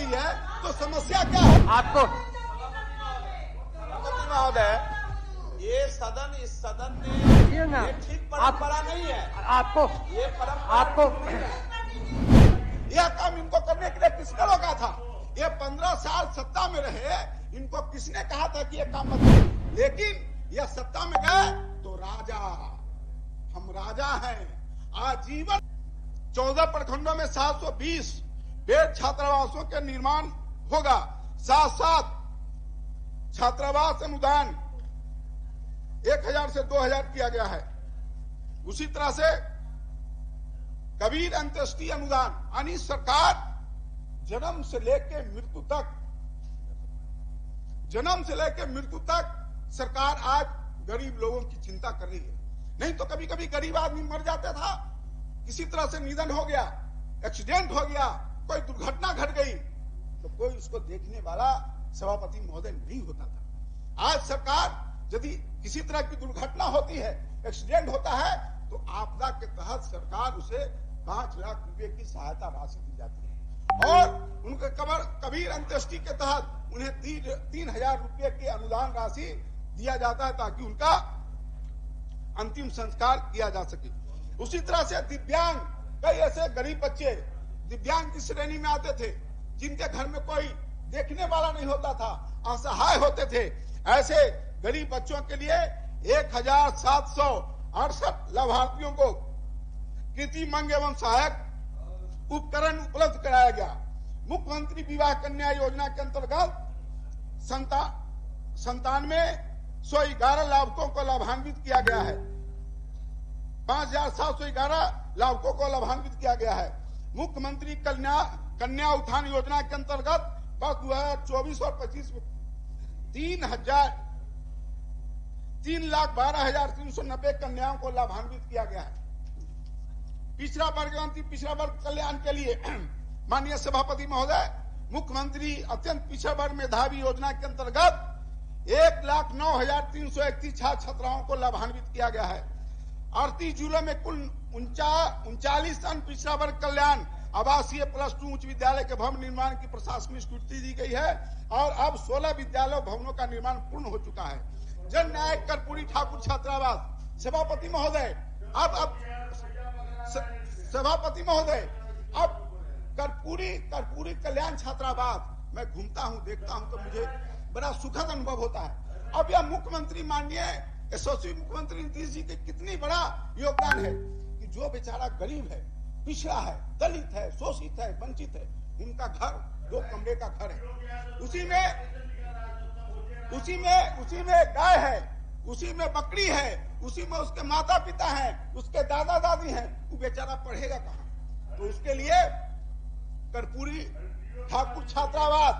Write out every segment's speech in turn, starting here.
रही है तो समस्या क्या है? आपको महोदय, ये सदन, इस सदन में ये ना ये ठीक परंपरा नहीं है। आपको ये परंपरा आपको यह काम इनको करने के लिए किसने रोका था? ये 15 साल सत्ता में रहे, इनको किसने कहा था कि ये काम मत करो? लेकिन यह सत्ता में गए तो राजा, हम राजा हैं। आजीवन 14 प्रखंडों में 720 बेड छात्रावासों के निर्माण होगा। साथ साथ छात्रावास अनुदान 1000 से 2000 किया गया है। उसी तरह से कबीर अंत्येष्टि अनुदान, यानी सरकार जन्म से लेकर मृत्यु तक सरकार आज गरीब लोगों की चिंता कर रही है। नहीं तो कभी कभी गरीब आदमी मर जाता था, किसी तरह से निधन हो गया, एक्सीडेंट हो गया, कोई दुर्घटना घट गई, तो कोई उसको देखने वाला सभापति महोदय नहीं होता था। आज सरकार यदि किसी तरह की दुर्घटना होती है, एक्सीडेंट होता है, तो आपदा के तहत सरकार उसे 5 लाख रुपए की सहायता राशि दी जाती है और उनके कबीर अंत्येष्टि के तहत उन्हें 3000 रुपए की अनुदान राशि दिया जाता है ताकि उनका अंतिम संस्कार किया जा सके। उसी तरह से दिव्यांग, कई ऐसे गरीब बच्चे दिव्यांग की श्रेणी में आते थे जिनके घर में कोई देखने वाला नहीं होता था, असहाय होते थे। ऐसे गरीब बच्चों के लिए 1768 लाभार्थियों को कृत्रिमंग एवं सहायक उपकरण उपलब्ध कराया गया। मुख्यमंत्री विवाह कन्या योजना के अंतर्गत 97,111 लाभुकों को लाभान्वित किया गया है। 5,711 लाभुकों को लाभान्वित किया गया है। मुख्यमंत्री कन्या उत्थान योजना के अंतर्गत वर्ष 2024 और 25 में 3,12,390 कन्याओं को लाभान्वित किया गया है। पिछड़ा वर्ग कल्याण के लिए माननीय सभापति महोदय, मुख्यमंत्री अत्यंत पिछड़ा वर्ग मेधावी योजना के अंतर्गत 1,09,331 छात्र छात्राओं को लाभान्वित किया गया है। 38 जिलों में कुल 39 अन्य पिछड़ा वर्ग कल्याण आवासीय +2 उच्च विद्यालय के भवन निर्माण की प्रशासनिक स्वीकृति दी गई है और अब 16 विद्यालय भवनों का निर्माण पूर्ण हो चुका है। जन नायक कर्पूरी ठाकुर छात्रावास, सभापति महोदय, अब कर्पूरी कल्याण छात्रावास मैं घूमता हूं, देखता हूं तो मुझे बड़ा सुखद अनुभव होता है। अब यह मुख्यमंत्री माननीय यशस्वी मुख्यमंत्री नीतीश जी के कितनी बड़ा योगदान है कि जो बेचारा गरीब है, पिछड़ा है, दलित है, शोषित है, वंचित है, उनका घर 2 कमरे का घर है। उसी में गाय है, उसी में बकरी है, उसी में उसके माता पिता हैं, उसके दादा दादी हैं, वो बेचारा पढ़ेगा कहाँ? तो उसके लिए कर्पूरी ठाकुर छात्रावास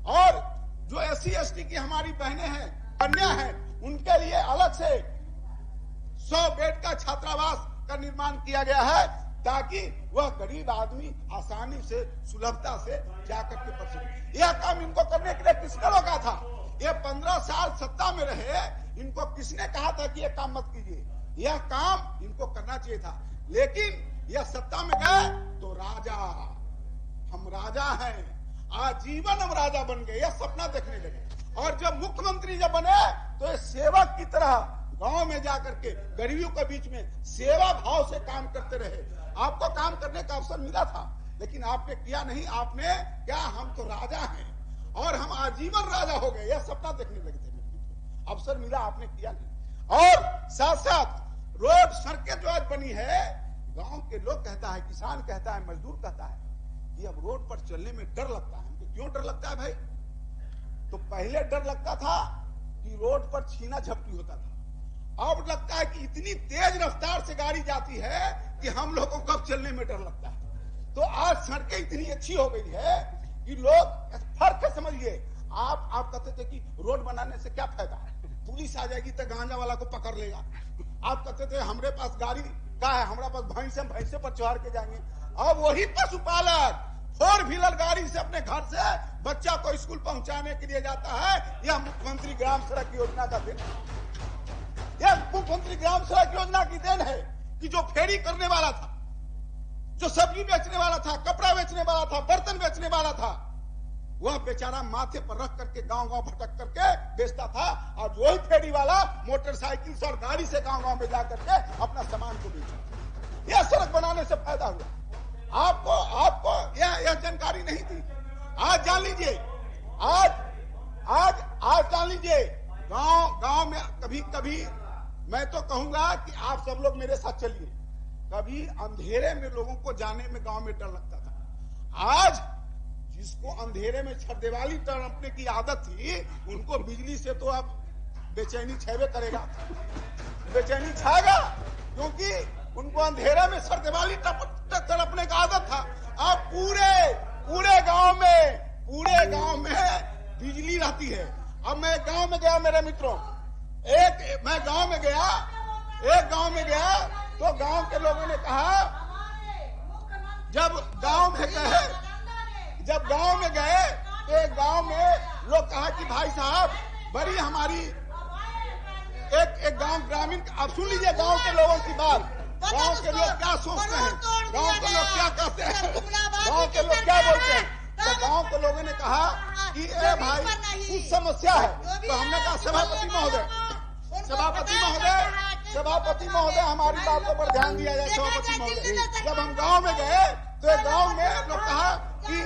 और जो SC ST की हमारी बहनें हैं, कन्या हैं, उनके लिए अलग से 100 बेड का छात्रावास का निर्माण किया गया है ताकि वह गरीब आदमी आसानी से, सुलभता से जाकर के पढ़ सके। यह काम इनको करने के लिए किसने रोका था? ये 15 साल सत्ता में रहे, इनको किसने कहा था कि यह काम मत कीजिए? यह काम इनको करना चाहिए था, लेकिन यह सत्ता में गए तो राजा, हम राजा हैं, आजीवन हम राजा बन गए, यह सपना देखने लगे। और जब मुख्यमंत्री जब बने तो ये सेवक की तरह गांव में जाकर के गरीबों के बीच में सेवा भाव से काम करते रहे। आपको काम करने का अवसर मिला था, लेकिन आपने किया नहीं। आपने क्या, हम तो राजा हैं और हम आजीवन राजा हो गए, यह सपना देखने लगे थे। अवसर मिला, आपने किया नहीं। और साथ साथ रोड सड़कें जो आज बनी है, गांव के लोग कहता है, किसान कहता है, मजदूर कहता है कि अब रोड पर चलने में डर लगता है। हमको क्यों डर लगता है भाई? तो पहले डर लगता था कि रोड पर छीना झपटी होता था, अब लगता है कि इतनी तेज रफ्तार से गाड़ी जाती है कि हम लोगों को अब चलने में डर लगता है। तो आज सड़कें इतनी अच्छी हो गई है कि लोग फर्क समझिए। आप कहते थे कि रोड बनाने से क्या फायदा है, पुलिस आ जाएगी तो गांजा वाला को पकड़ लेगा। आप कहते थे हमारे पास गाड़ी का है, हमारे पास भैंस, हम भैंसे पर चढ़ के जाएंगे। अब वही पशुपालक 4 व्हीलर गाड़ी से अपने घर से बच्चा को स्कूल पहुंचाने के लिए जाता है। यह मुख्यमंत्री ग्राम सड़क योजना का देन है। यह मुख्यमंत्री ग्राम सड़क योजना की देन है कि जो फेरी करने वाला था, जो सब्जी बेचने वाला था, कपड़ा बेचने वाला था, बर्तन बेचने वाला था, वह बेचारा माथे पर रख करके गांव गांव भटक करके बेचता था, और वही फेरी वाला मोटरसाइकिल से और गाड़ी से गांव गांव में जा करके अपना सामान को बेचा। यह सड़क बनाने से फायदा हुआ। आपको आपको यह जानकारी नहीं थी। आज जान लीजिए, आज जान लीजिए, गांव में कभी कभी मैं तो कहूंगा कि आप सब लोग मेरे साथ चलिए, कभी अंधेरे में लोगों को जाने में गांव में डर लगता था। आज जिसको अंधेरे में छरदेवाली टपकने की आदत थी, उनको बिजली से तो अब बेचैनी छेबे करेगा, बेचैनी छाएगा, क्योंकि उनको अंधेरे में छरदेवाली टपकने का आदत था। अब पूरे गांव में बिजली रहती है। अब मैं गांव में गया मेरे मित्रों, मैं गांव में गया तो गांव के लोगों ने कहा, जब गांव में गए तो एक गांव में लोग कहा कि भाई साहब, बड़ी हमारी एक गांव ग्रामीण, आप सुन लीजिए गांव के लोगों की बात, गांव के लोग क्या सोचते हैं, गांव के लोग क्या कहते हैं, गांव के लोग क्या बोलते हैं। तो गांव के लोगों ने कहा कि ए भाई कुछ समस्या है। तो हमने कहा सभापति महोदय हमारी बातों पर ध्यान दिया जाए। सभापति महोदय, जब हम गांव में गए तो गांव में लोग कहा कि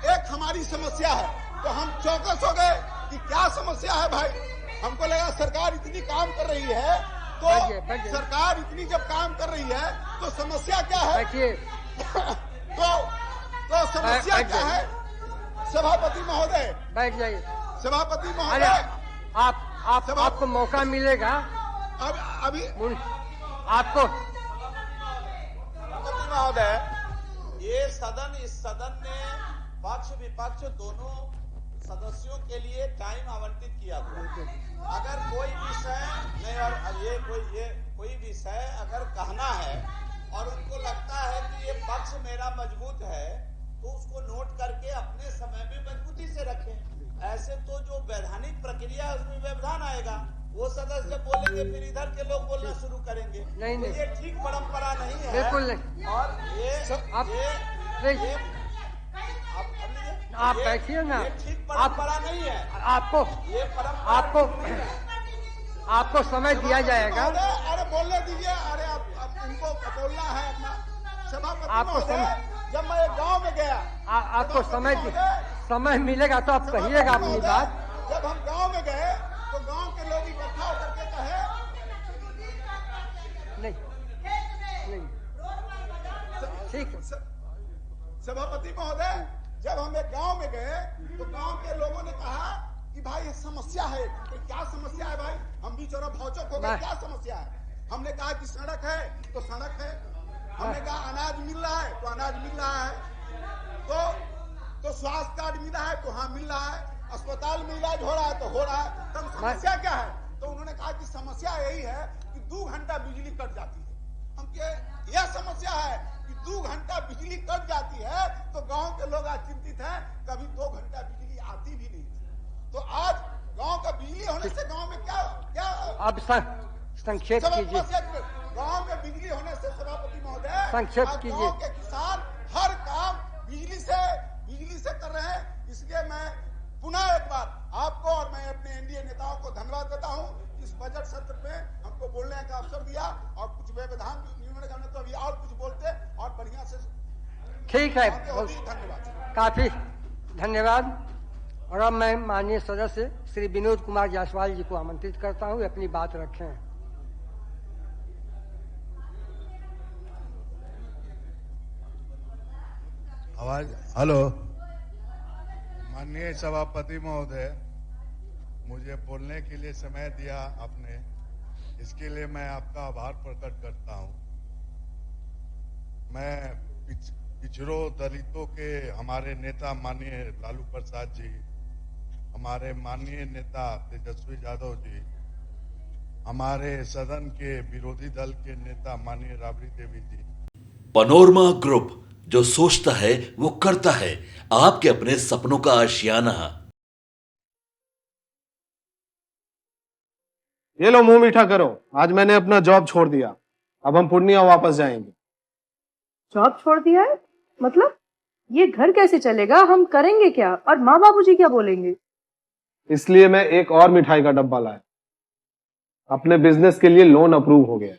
एक हमारी समस्या है, तो हम चौकस हो गए कि क्या समस्या है भाई। हमको लगा सरकार इतनी काम कर रही है, तो सरकार इतनी जब काम कर रही है तो समस्या क्या है, तो समस्या क्या है। सभापति महोदय बैठ जाइए। सभापति महोदय, आपको मौका मिलेगा अभी आपको। सभापति महोदय, इस सदन ने पक्ष विपक्ष दोनों सदस्यों के लिए टाइम आवंटित किया था। अगर कोई विषय नहीं, और कोई विषय अगर कहना है और उनको लगता है कि ये पक्ष मेरा मजबूत है, तो उसको नोट करके अपने समय में मजबूती से रखें। ऐसे तो जो वैधानिक प्रक्रिया है उसमें व्यवधान आएगा, वो सदस्य जब बोलेंगे फिर इधर के लोग बोलना शुरू करेंगे। नहीं, तो ये ठीक परंपरा नहीं है, बिल्कुल नहीं। और आप बैठिए ना, ये ठीक परंपरा नहीं है। आपको समय दिया जाएगा। अरे बोलने दीजिए, अरे आप उनको बोलना है अपना। सभापति महोदय, जब मैं गांव में गया, आपको समय मिलेगा तो आप कहिएगा अपनी बात। जब हम गांव में गए तो गांव के लोग इकट्ठा होकर के कहे, नहीं ठीक। सभापति महोदय, जब हम एक गांव में गए तो गांव के लोगों ने कहा कि भाई ये समस्या है। तो क्या समस्या है भाई? हम भी चोरा भौचक हो गए, क्या समस्या है? हमने कहा कि सड़क है तो सड़क है, हमने कहा अनाज मिल रहा है तो अनाज मिल रहा है, तो स्वास्थ्य कार्ड मिला है तो हाँ मिल रहा है, अस्पताल में इलाज हो रहा है तो हो रहा है। तब समस्या क्या है? तो उन्होंने कहा कि समस्या यही है कि 2 घंटा बिजली कट जाती है। हम कहे यह समस्या है कि 2 घंटा बिजली कट जाती है, तो गांव के लोग आज चिंतित हैं, कभी 2 घंटा बिजली आती भी नहीं। तो आज गांव का बिजली होने से गांव में क्या अब संक्षेप कीजिए। गांव में बिजली होने से सभापति महोदय, संक्षेप कीजिए। गांव के किसान हर काम बिजली से कर रहे हैं। इसलिए मैं पुनः एक बार आपको और मैं अपने एनडीए नेताओं को धन्यवाद देता हूं। इस बजट सत्र में हमको बोलने का अवसर दिया, और कुछ व्यवधान करने तो अभी और कुछ बोलते और बढ़िया से। ठीक है, धन्यवाद, काफी धन्यवाद। और अब मैं माननीय सदस्य श्री विनोद कुमार जायसवाल जी को आमंत्रित करता हूं, अपनी बात रखें। आवाज, हेलो। माननीय सभापति महोदय, मुझे बोलने के लिए समय दिया आपने, इसके लिए मैं आपका आभार प्रकट करता हूं। मैं पिछड़ों दलितों के हमारे नेता माननीय लालू प्रसाद जी, हमारे माननीय नेता तेजस्वी यादव जी, हमारे सदन के विरोधी दल के नेता माननीय राबड़ी देवी जी। पनोरमा ग्रुप, जो सोचता है वो करता है। आपके अपने सपनों का आशियाना। ये लो मुंह मीठा करो, आज मैंने अपना जॉब छोड़ दिया, अब हम पूर्णिया वापस जाएंगे। जॉब छोड़ दिया है? मतलब ये घर कैसे चलेगा, हम करेंगे क्या और माँ बाबूजी क्या बोलेंगे? इसलिए मैं एक और मिठाई का डब्बा लाया। अपने बिजनेस के लिए लोन अप्रूव हो गया।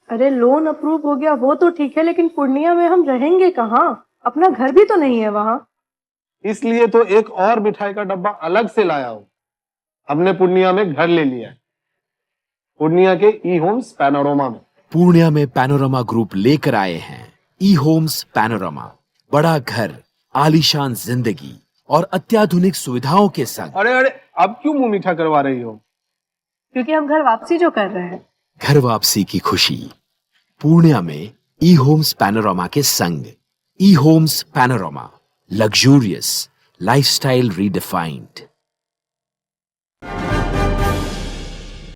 अरे लोन अप्रूव हो गया वो तो ठीक है, लेकिन पूर्णिया में हम रहेंगे कहाँ? अपना घर भी तो नहीं है वहाँ। इसलिए तो एक और मिठाई का डब्बा अलग से लाया हूं। हमने पूर्णिया में घर ले लिया है, पूर्णिया के ई होम्स पैनोरमा में। पूर्णिया में पैनोरमा ग्रुप लेकर आए हैं ई होम्स पैनोरमा। बड़ा घर, आलीशान जिंदगी और अत्याधुनिक सुविधाओं के संग। अरे अरे, अब क्यों मुंह मीठा करवा रही हो? क्योंकि हम घर वापसी जो कर रहे हैं। घर वापसी की खुशी पूर्णिया में ई होम्स पैनोरमा के संग। E Homes Panorama, luxurious lifestyle redefined.